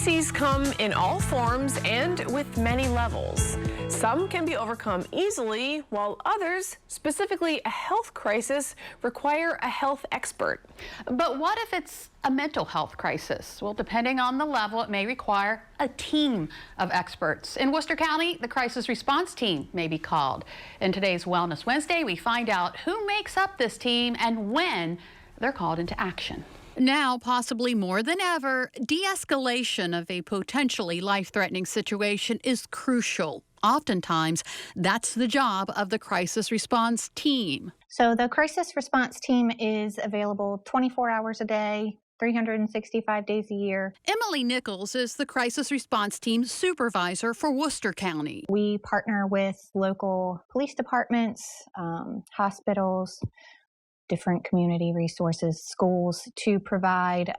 Crises come in all forms and with many levels. Some can be overcome easily, while others, specifically a health crisis, require a health expert. But what if it's a mental health crisis? Well, depending on the level, it may require a team of experts. In Worcester County, the crisis response team may be called. In today's Wellness Wednesday, we find out who makes up this team and when they're called into action. Now, possibly more than ever, de-escalation of a potentially life-threatening situation is crucial. Oftentimes, that's the job of the crisis response team. So the crisis response team is available 24 hours a day, 365 days a year. Emily Nichols is the crisis response team supervisor for Worcester County. We partner with local police departments, hospitals, different community resources, schools, to provide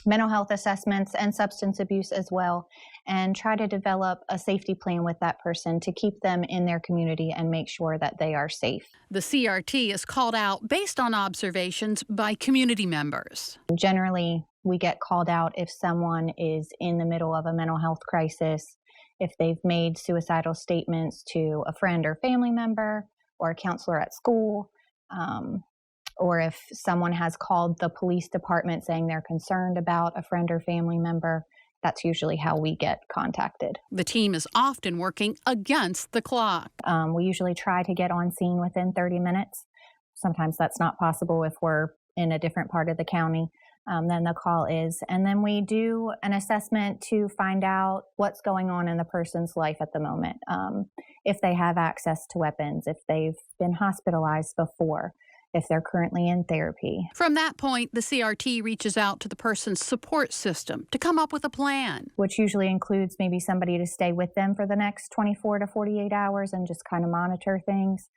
mental health assessments and substance abuse as well, and try to develop a safety plan with that person to keep them in their community and make sure that they are safe. The CRT is called out based on observations by community members. Generally, we get called out if someone is in the middle of a mental health crisis, if they've made suicidal statements to a friend or family member or a counselor at school, or if someone has called the police department saying they're concerned about a friend or family member. That's usually how we get contacted. The team is often working against the clock. We usually try to get on scene within 30 minutes. Sometimes that's not possible if we're in a different part of the county than the call is. And then we do an assessment to find out what's going on in the person's life at the moment. If they have access to weapons, if they've been hospitalized before, if they're currently in therapy. From that point, the CRT reaches out to the person's support system to come up with a plan. Which usually includes maybe somebody to stay with them for the next 24 to 48 hours and just kind of monitor things.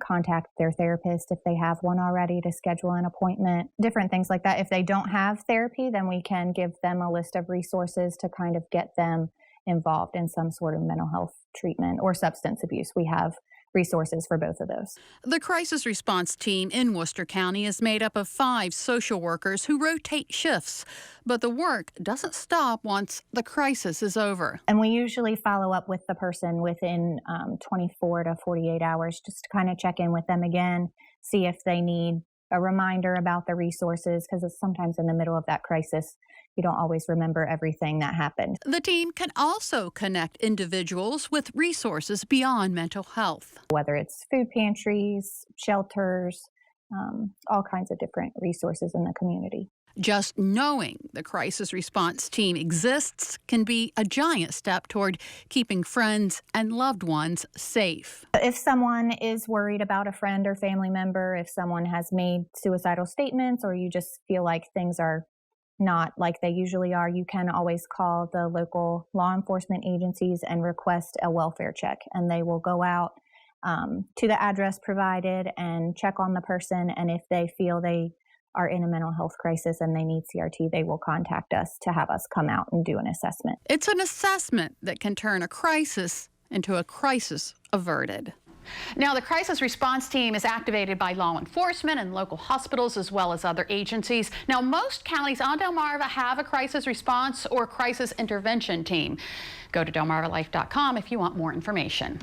Contact their therapist if they have one already to schedule an appointment. Different things like that. If they don't have therapy, then we can give them a list of resources to kind of get them involved in some sort of mental health treatment or substance abuse. We have resources for both of those. The crisis response team in Worcester County is made up of 5 social workers who rotate shifts, but the work doesn't stop once the crisis is over. And we usually follow up with the person within 24 to 48 hours just to kind of check in with them again, see if they need a reminder about the resources, because it's sometimes in the middle of that crisis, you don't always remember everything that happened. The team can also connect individuals with resources beyond mental health. Whether it's food pantries, shelters, all kinds of different resources in the community. Just knowing the crisis response team exists can be a giant step toward keeping friends and loved ones safe. If someone is worried about a friend or family member, if someone has made suicidal statements, or you just feel like things are not like they usually are, you can always call the local law enforcement agencies and request a welfare check, and they will go out to the address provided and check on the person, and if they feel they are in a mental health crisis and they need CRT, they will contact us to have us come out and do an assessment. It's an assessment that can turn a crisis into a crisis averted. Now, the crisis response team is activated by law enforcement and local hospitals as well as other agencies. Now, most counties on Delmarva have a crisis response or crisis intervention team. Go to delmarvalife.com if you want more information.